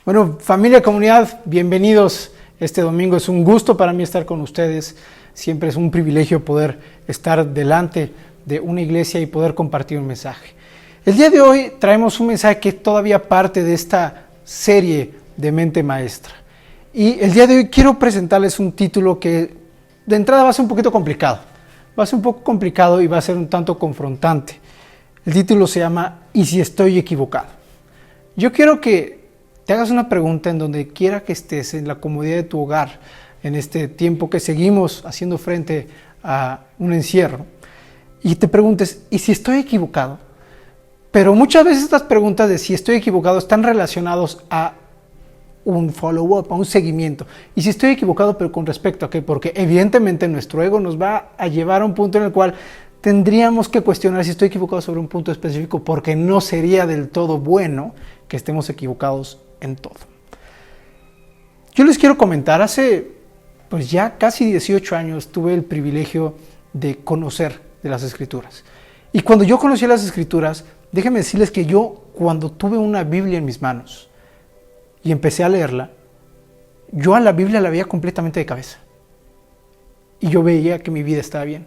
Bueno, familia, comunidad, bienvenidos este domingo. Es un gusto para mí estar con ustedes. Siempre es un privilegio poder estar delante de una iglesia y poder compartir un mensaje. El día de hoy traemos un mensaje que es todavía parte de esta serie de Mente Maestra. Y el día de hoy quiero presentarles un título que de entrada va a ser un poquito complicado. Va a ser un poco complicado y va a ser un tanto confrontante. El título se llama ¿Y si estoy equivocado? Yo quiero que te hagas una pregunta en donde quiera que estés, en la comodidad de tu hogar, en este tiempo que seguimos haciendo frente a un encierro, y te preguntes, ¿y si estoy equivocado? Pero muchas veces estas preguntas de si estoy equivocado están relacionados a un follow-up, a un seguimiento. Y si estoy equivocado, pero con respecto a qué, porque evidentemente nuestro ego nos va a llevar a un punto en el cual tendríamos que cuestionar si estoy equivocado sobre un punto específico, porque no sería del todo bueno que estemos equivocados en todo. Yo les quiero comentar, hace pues ya casi 18 años tuve el privilegio de conocer de las Escrituras. Y cuando yo conocí las Escrituras, déjenme decirles que yo, cuando tuve una Biblia en mis manos y empecé a leerla, yo a la Biblia la veía completamente de cabeza. Y yo veía que mi vida estaba bien.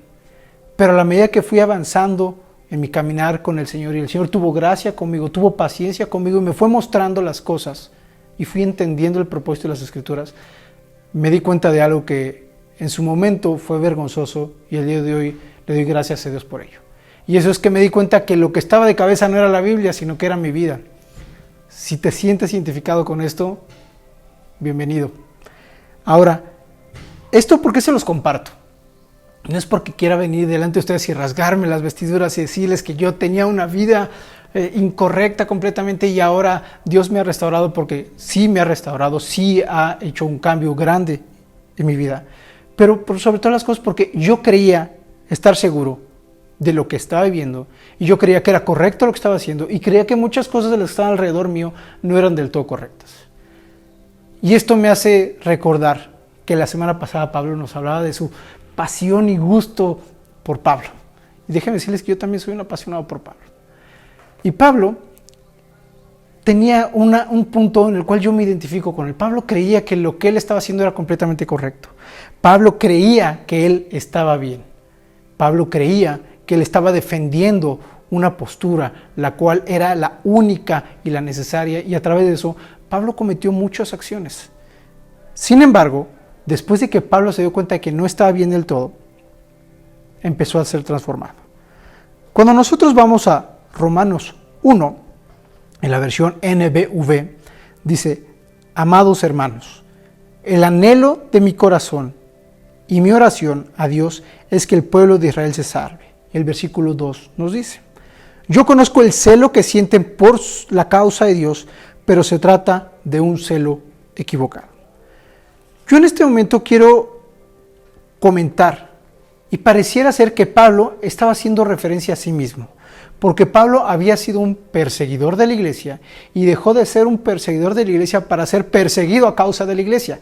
Pero a la medida que fui avanzando en mi caminar con el Señor, y el Señor tuvo gracia conmigo, tuvo paciencia conmigo y me fue mostrando las cosas y fui entendiendo el propósito de las Escrituras, me di cuenta de algo que en su momento fue vergonzoso y el día de hoy le doy gracias a Dios por ello. Y eso es que me di cuenta que lo que estaba de cabeza no era la Biblia, sino que era mi vida. Si te sientes identificado con esto, bienvenido. Ahora, ¿esto por qué se los comparto? No es porque quiera venir delante de ustedes y rasgarme las vestiduras y decirles que yo tenía una vida incorrecta completamente y ahora Dios me ha restaurado, porque sí me ha restaurado, sí ha hecho un cambio grande en mi vida. Pero sobre todas las cosas porque yo creía estar seguro de lo que estaba viviendo y yo creía que era correcto lo que estaba haciendo y creía que muchas cosas de las que estaban alrededor mío no eran del todo correctas. Y esto me hace recordar que la semana pasada Pablo nos hablaba de su pasión y gusto por Pablo. Y déjenme decirles que yo también soy un apasionado por Pablo. Y Pablo tenía un punto en el cual yo me identifico con él. Pablo creía que lo que él estaba haciendo era completamente correcto. Pablo creía que él estaba bien. Pablo creía que él estaba defendiendo una postura, la cual era la única y la necesaria, y a través de eso Pablo cometió muchas acciones. Sin embargo, después de que Pablo se dio cuenta de que no estaba bien del todo, empezó a ser transformado. Cuando nosotros vamos a Romanos 1, en la versión NBV, dice: amados hermanos, el anhelo de mi corazón y mi oración a Dios es que el pueblo de Israel se salve. El versículo 2 nos dice: yo conozco el celo que sienten por la causa de Dios, pero se trata de un celo equivocado. Yo en este momento quiero comentar, y pareciera ser que Pablo estaba haciendo referencia a sí mismo, porque Pablo había sido un perseguidor de la iglesia y dejó de ser un perseguidor de la iglesia para ser perseguido a causa de la iglesia.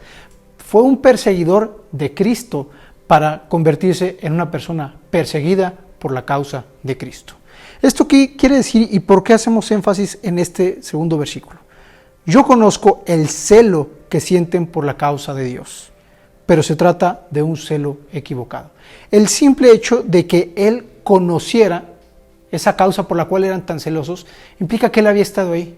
Fue un perseguidor de Cristo para convertirse en una persona perseguida por la causa de Cristo. ¿Esto qué quiere decir y por qué hacemos énfasis en este segundo versículo? Yo conozco el celo que sienten por la causa de Dios, pero se trata de un celo equivocado. El simple hecho de que él conociera esa causa por la cual eran tan celosos implica que él había estado ahí,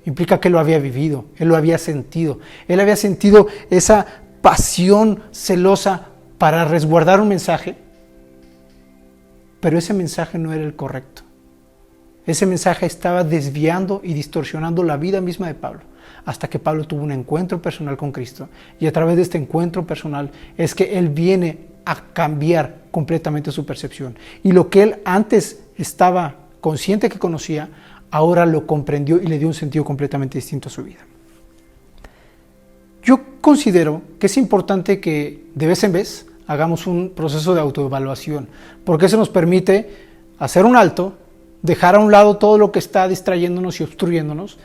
implica que lo había vivido, él lo había sentido, él había sentido esa pasión celosa para resguardar un mensaje, pero ese mensaje no era el correcto. Ese mensaje estaba desviando y distorsionando la vida misma de Pablo, hasta que Pablo tuvo un encuentro personal con Cristo, y a través de este encuentro personal es que él viene a cambiar completamente su percepción, y lo que él antes estaba consciente que conocía, ahora lo comprendió y le dio un sentido completamente distinto a su vida. Yo considero que es importante que de vez en vez hagamos un proceso de autoevaluación, porque eso nos permite hacer un alto, dejar a un lado todo lo que está distrayéndonos y obstruyéndonos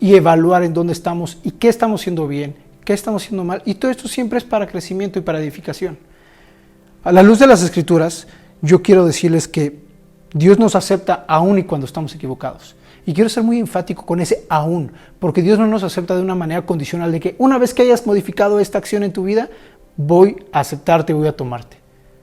y evaluar en dónde estamos y qué estamos haciendo bien, qué estamos haciendo mal, y todo esto siempre es para crecimiento y para edificación. A la luz de las Escrituras, yo quiero decirles que Dios nos acepta aún y cuando estamos equivocados. Y quiero ser muy enfático con ese aún, porque Dios no nos acepta de una manera condicional de que una vez que hayas modificado esta acción en tu vida, voy a aceptarte, voy a tomarte.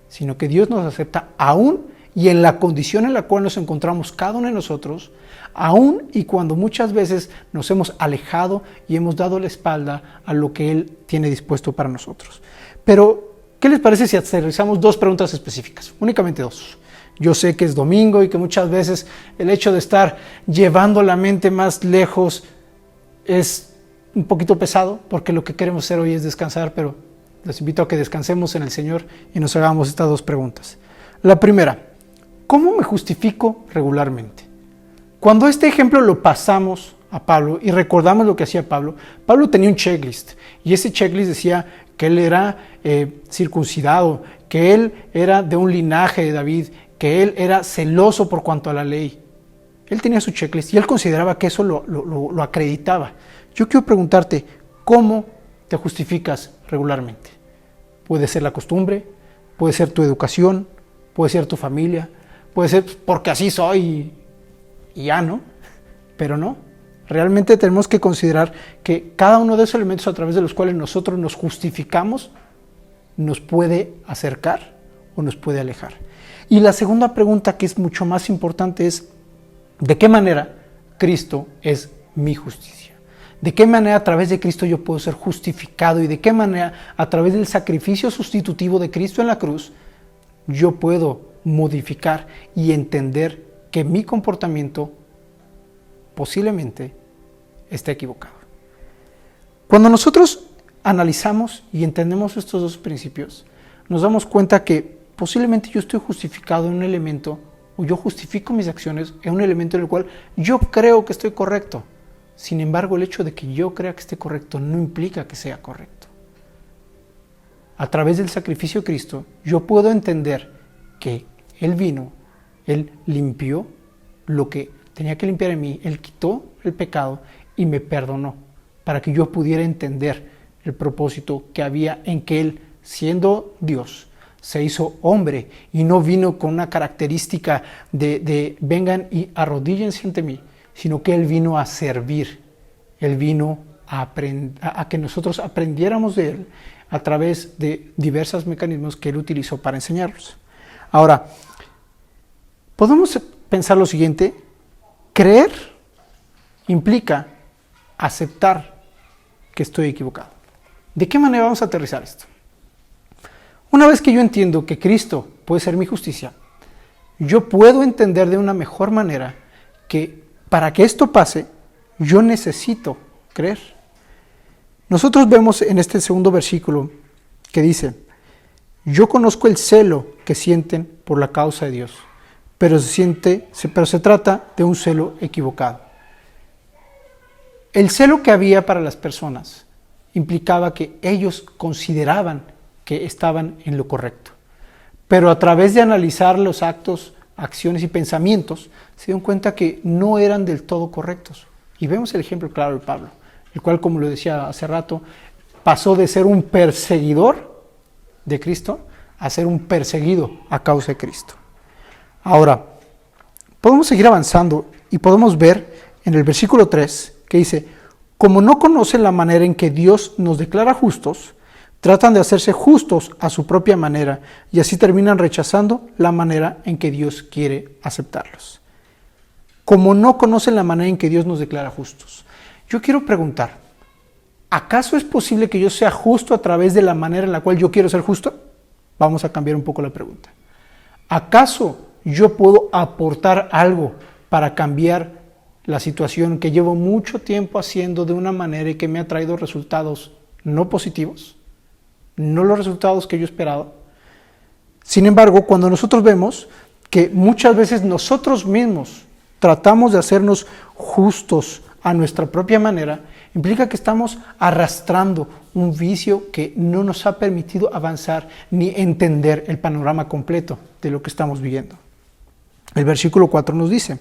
Sino que Dios nos acepta aún y en la condición en la cual nos encontramos cada uno de nosotros, aún y cuando muchas veces nos hemos alejado y hemos dado la espalda a lo que Él tiene dispuesto para nosotros. Pero, ¿qué les parece si aterrizamos 2 preguntas específicas? Únicamente 2. Yo sé que es domingo y que muchas veces el hecho de estar llevando la mente más lejos es un poquito pesado, porque lo que queremos hacer hoy es descansar, pero les invito a que descansemos en el Señor y nos hagamos estas 2 preguntas. La primera, ¿cómo me justifico regularmente? Cuando este ejemplo lo pasamos a Pablo y recordamos lo que hacía Pablo, Pablo tenía un checklist y ese checklist decía que él era circuncidado, que él era de un linaje de David, que él era celoso por cuanto a la ley. Él tenía su checklist y él consideraba que eso lo acreditaba. Yo quiero preguntarte, ¿cómo te justificas regularmente? Puede ser la costumbre, puede ser tu educación, puede ser tu familia, puede ser porque así soy y ya, ¿no? Pero no. Realmente tenemos que considerar que cada uno de esos elementos a través de los cuales nosotros nos justificamos nos puede acercar o nos puede alejar. Y la segunda pregunta, que es mucho más importante, es ¿de qué manera Cristo es mi justicia? ¿De qué manera a través de Cristo yo puedo ser justificado? ¿Y de qué manera a través del sacrificio sustitutivo de Cristo en la cruz yo puedo modificar y entender que mi comportamiento posiblemente esté equivocado? Cuando nosotros analizamos y entendemos estos 2 principios, nos damos cuenta que posiblemente yo estoy justificado en un elemento, o yo justifico mis acciones en un elemento en el cual yo creo que estoy correcto. Sin embargo, el hecho de que yo crea que esté correcto no implica que sea correcto. A través del sacrificio de Cristo, yo puedo entender que Él vino, Él limpió lo que tenía que limpiar en mí, Él quitó el pecado y me perdonó, para que yo pudiera entender el propósito que había en que Él, siendo Dios, se hizo hombre y no vino con una característica de vengan y arrodíllense ante mí, sino que Él vino a servir. Él vino a que nosotros aprendiéramos de Él a través de diversos mecanismos que Él utilizó para enseñarlos. Ahora, podemos pensar lo siguiente: creer implica aceptar que estoy equivocado. ¿De qué manera vamos a aterrizar esto? Una vez que yo entiendo que Cristo puede ser mi justicia, yo puedo entender de una mejor manera que para que esto pase, yo necesito creer. Nosotros vemos en este segundo versículo que dice: yo conozco el celo que sienten por la causa de Dios, pero se trata de un celo equivocado. El celo que había para las personas implicaba que ellos consideraban que estaban en lo correcto. Pero a través de analizar los actos, acciones y pensamientos, se dieron cuenta que no eran del todo correctos. Y vemos el ejemplo claro de Pablo, el cual, como lo decía hace rato, pasó de ser un perseguidor de Cristo a ser un perseguido a causa de Cristo. Ahora, podemos seguir avanzando y podemos ver en el versículo 3 que dice: como no conocen la manera en que Dios nos declara justos, tratan de hacerse justos a su propia manera y así terminan rechazando la manera en que Dios quiere aceptarlos. Como no conocen la manera en que Dios nos declara justos. Yo quiero preguntar, ¿acaso es posible que yo sea justo a través de la manera en la cual yo quiero ser justo? Vamos a cambiar un poco la pregunta. ¿Acaso yo puedo aportar algo para cambiar la situación que llevo mucho tiempo haciendo de una manera y que me ha traído resultados no positivos? No los resultados que yo esperaba. Sin embargo, cuando nosotros vemos que muchas veces nosotros mismos tratamos de hacernos justos a nuestra propia manera, implica que estamos arrastrando un vicio que no nos ha permitido avanzar ni entender el panorama completo de lo que estamos viviendo. El versículo 4 nos dice: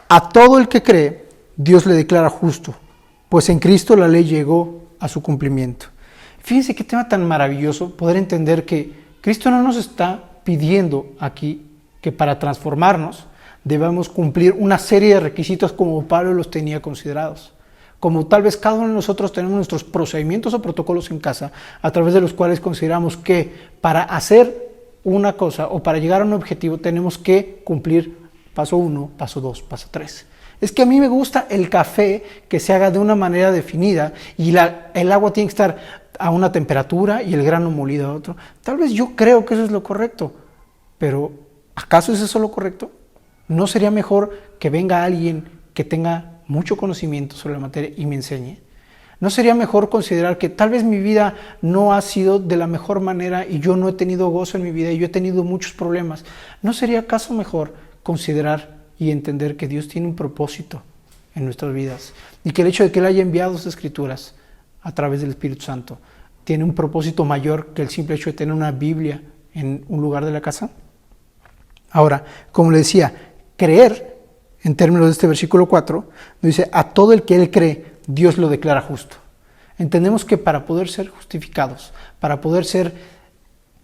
a todo el que cree, Dios le declara justo, pues en Cristo la ley llegó a su cumplimiento. Fíjense qué tema tan maravilloso poder entender que Cristo no nos está pidiendo aquí que para transformarnos debemos cumplir una serie de requisitos como Pablo los tenía considerados. Como tal vez cada uno de nosotros tenemos nuestros procedimientos o protocolos en casa, a través de los cuales consideramos que para hacer una cosa o para llegar a un objetivo tenemos que cumplir paso 1, paso 2, paso 3. Es que a mí me gusta el café que se haga de una manera definida y el agua tiene que estar a una temperatura y el grano molido a otro. Tal vez yo creo que eso es lo correcto, pero ¿acaso es eso lo correcto? ¿No sería mejor que venga alguien que tenga mucho conocimiento sobre la materia y me enseñe? ¿No sería mejor considerar que tal vez mi vida no ha sido de la mejor manera y yo no he tenido gozo en mi vida y yo he tenido muchos problemas? ¿No sería acaso mejor considerar y entender que Dios tiene un propósito en nuestras vidas y que el hecho de que Él haya enviado sus escrituras a través del Espíritu Santo tiene un propósito mayor que el simple hecho de tener una Biblia en un lugar de la casa? Ahora, como le decía, creer, en términos de este versículo 4, dice, a todo el que Él cree, Dios lo declara justo. Entendemos que para poder ser justificados, para poder ser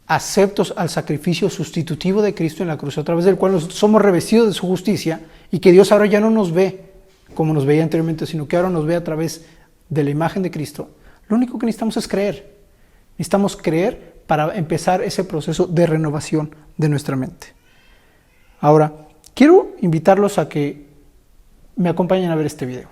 aceptos al sacrificio sustitutivo de Cristo en la cruz, a través del cual somos revestidos de su justicia, y que Dios ahora ya no nos ve como nos veía anteriormente, sino que ahora nos ve a través de la imagen de Cristo, lo único que necesitamos es creer. Necesitamos creer para empezar ese proceso de renovación de nuestra mente. Ahora, quiero invitarlos a que me acompañen a ver este video.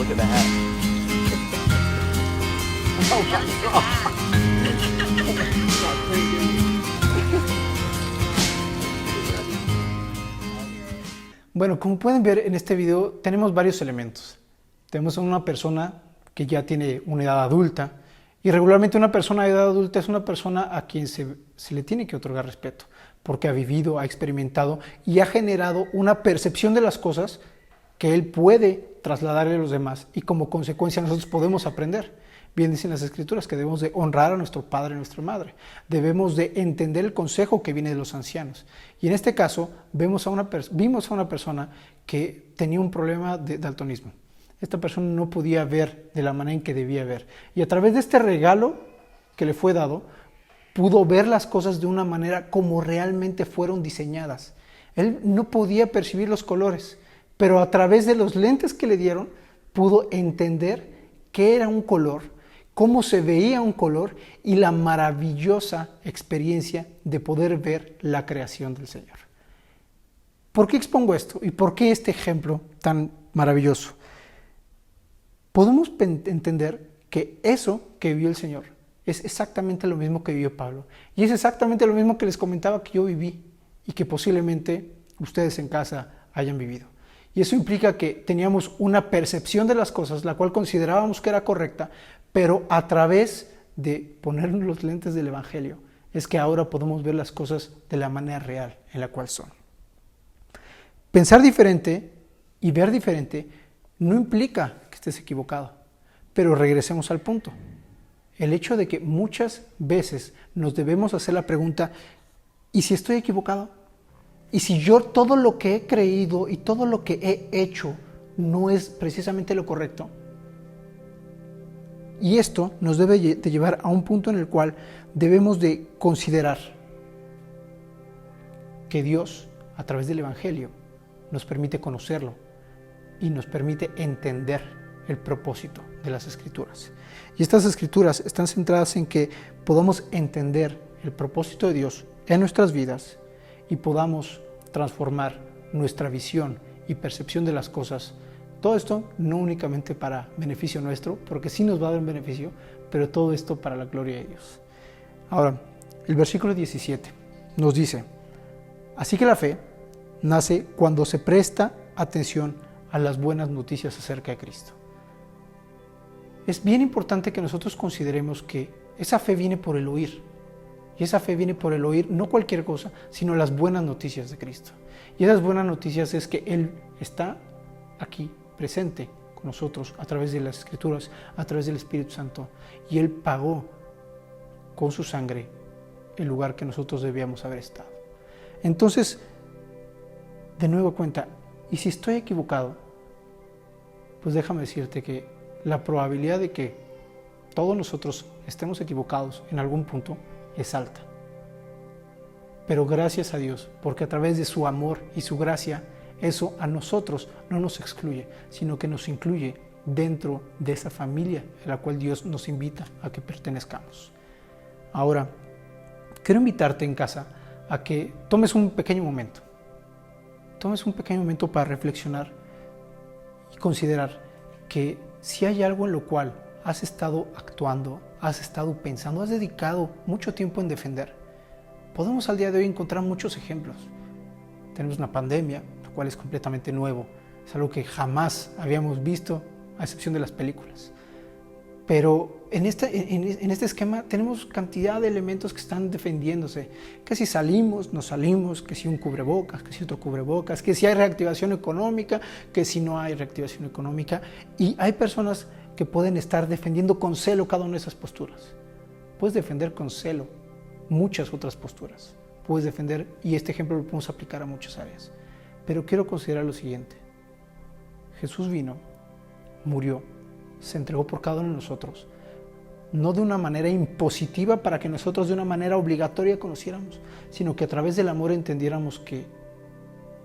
Look at the hat. Bueno, como pueden ver en este video, tenemos varios elementos. Tenemos a una persona que ya tiene una edad adulta, y regularmente una persona de edad adulta es una persona a quien se le tiene que otorgar respeto, porque ha vivido, ha experimentado y ha generado una percepción de las cosas que él puede trasladarle a los demás, y como consecuencia nosotros podemos aprender. Bien dicen las Escrituras que debemos de honrar a nuestro padre y nuestra madre. Debemos de entender el consejo que viene de los ancianos. Y en este caso vimos a una persona que tenía un problema de daltonismo. Esta persona no podía ver de la manera en que debía ver. Y a través de este regalo que le fue dado, pudo ver las cosas de una manera como realmente fueron diseñadas. Él no podía percibir los colores, pero a través de los lentes que le dieron, pudo entender qué era un color, cómo se veía un color y la maravillosa experiencia de poder ver la creación del Señor. ¿Por qué expongo esto? ¿Y por qué este ejemplo tan maravilloso? Podemos entender que eso que vivió el Señor es exactamente lo mismo que vivió Pablo. Y es exactamente lo mismo que les comentaba que yo viví y que posiblemente ustedes en casa hayan vivido. Y eso implica que teníamos una percepción de las cosas, la cual considerábamos que era correcta, pero a través de ponernos los lentes del Evangelio, es que ahora podemos ver las cosas de la manera real en la cual son. Pensar diferente y ver diferente no implica que estés equivocado, pero regresemos al punto. El hecho de que muchas veces nos debemos hacer la pregunta, ¿y si estoy equivocado? ¿Y si yo todo lo que he creído y todo lo que he hecho no es precisamente lo correcto? Y esto nos debe de llevar a un punto en el cual debemos de considerar que Dios, a través del Evangelio, nos permite conocerlo y nos permite entender el propósito de las Escrituras. Y estas Escrituras están centradas en que podamos entender el propósito de Dios en nuestras vidas y podamos transformar nuestra visión y percepción de las cosas. Todo esto no únicamente para beneficio nuestro, porque sí nos va a dar un beneficio, pero todo esto para la gloria de Dios. Ahora, el versículo 17 nos dice: así que la fe nace cuando se presta atención a las buenas noticias acerca de Cristo. Es bien importante que nosotros consideremos que esa fe viene por el oír. Y esa fe viene por el oír no cualquier cosa, sino las buenas noticias de Cristo. Y esas buenas noticias es que Él está aquí, presente con nosotros a través de las Escrituras, a través del Espíritu Santo. Y Él pagó con su sangre el lugar que nosotros debíamos haber estado. Entonces, de nuevo cuenta, y si estoy equivocado, pues déjame decirte que la probabilidad de que todos nosotros estemos equivocados en algún punto es alta. Pero gracias a Dios, porque a través de su amor y su gracia, eso a nosotros no nos excluye, sino que nos incluye dentro de esa familia a la cual Dios nos invita a que pertenezcamos. Ahora, quiero invitarte en casa a que tomes un pequeño momento. Tomes un pequeño momento para reflexionar y considerar que si hay algo en lo cual has estado actuando, has estado pensando, has dedicado mucho tiempo en defender, podemos al día de hoy encontrar muchos ejemplos. Tenemos una pandemia, lo cual es completamente nuevo, es algo que jamás habíamos visto, a excepción de las películas. Pero en este esquema tenemos cantidad de elementos que están defendiéndose, que si salimos, no salimos, que si un cubrebocas, que si otro cubrebocas, que si hay reactivación económica, que si no hay reactivación económica. Y hay personas que pueden estar defendiendo con celo cada una de esas posturas. Puedes defender con celo muchas otras posturas. Puedes defender, y este ejemplo lo podemos aplicar a muchas áreas. Pero quiero considerar lo siguiente. Jesús vino, murió, se entregó por cada uno de nosotros, no de una manera impositiva para que nosotros de una manera obligatoria conociéramos, sino que a través del amor entendiéramos que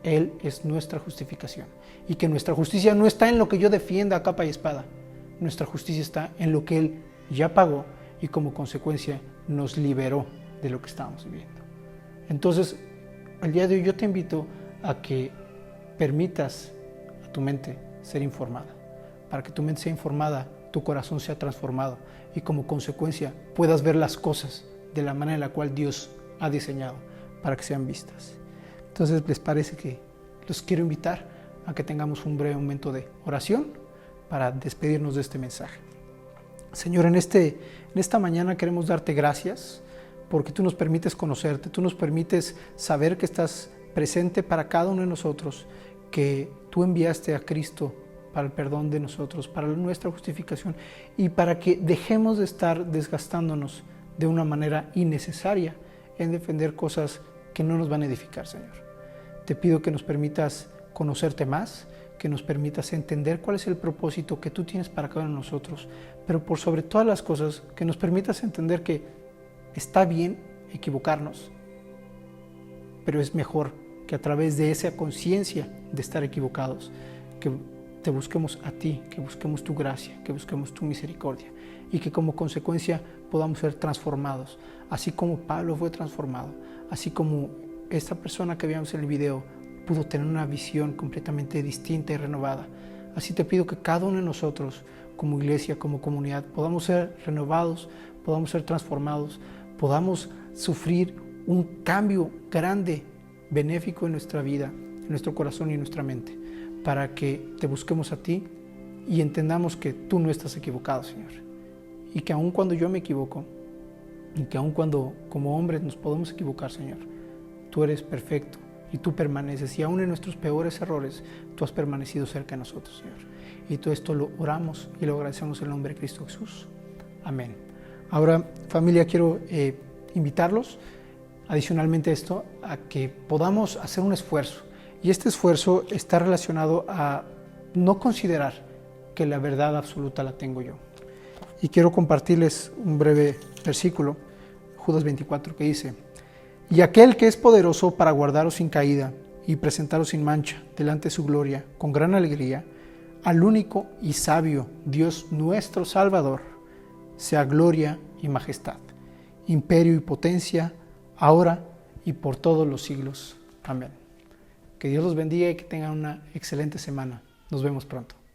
Él es nuestra justificación y que nuestra justicia no está en lo que yo defienda a capa y espada. Nuestra justicia está en lo que Él ya pagó y como consecuencia nos liberó de lo que estábamos viviendo. Entonces, el día de hoy yo te invito a que permitas a tu mente ser informada. Para que tu mente sea informada, tu corazón sea transformado y como consecuencia puedas ver las cosas de la manera en la cual Dios ha diseñado para que sean vistas. Entonces, ¿les parece que los quiero invitar a que tengamos un breve momento de oración para despedirnos de este mensaje? Señor, en esta mañana queremos darte gracias porque tú nos permites conocerte, tú nos permites saber que estás presente para cada uno de nosotros, que tú enviaste a Cristo para el perdón de nosotros, para nuestra justificación y para que dejemos de estar desgastándonos de una manera innecesaria en defender cosas que no nos van a edificar, Señor. Te pido que nos permitas conocerte más, que nos permitas entender cuál es el propósito que tú tienes para cada uno de nosotros, pero por sobre todas las cosas, que nos permitas entender que está bien equivocarnos, pero es mejor que a través de esa conciencia de estar equivocados, que te busquemos a ti, que busquemos tu gracia, que busquemos tu misericordia y que como consecuencia podamos ser transformados, así como Pablo fue transformado, así como esta persona que vimos en el video pudo tener una visión completamente distinta y renovada. Así te pido que cada uno de nosotros, como iglesia, como comunidad, podamos ser renovados, podamos ser transformados, podamos sufrir un cambio grande, benéfico en nuestra vida, en nuestro corazón y en nuestra mente, para que te busquemos a ti y entendamos que tú no estás equivocado, Señor. Y que aun cuando yo me equivoco, y que aun cuando como hombres nos podemos equivocar, Señor, tú eres perfecto y tú permaneces. Y aun en nuestros peores errores, tú has permanecido cerca de nosotros, Señor. Y todo esto lo oramos y lo agradecemos en el nombre de Cristo Jesús. Amén. Ahora, familia, quiero invitarlos, adicionalmente a esto, a que podamos hacer un esfuerzo. Y este esfuerzo está relacionado a no considerar que la verdad absoluta la tengo yo. Y quiero compartirles un breve versículo, Judas 24, que dice: y aquel que es poderoso para guardaros sin caída y presentaros sin mancha delante de su gloria con gran alegría, al único y sabio Dios nuestro Salvador, sea gloria y majestad, imperio y potencia, ahora y por todos los siglos. Amén. Que Dios los bendiga y que tengan una excelente semana. Nos vemos pronto.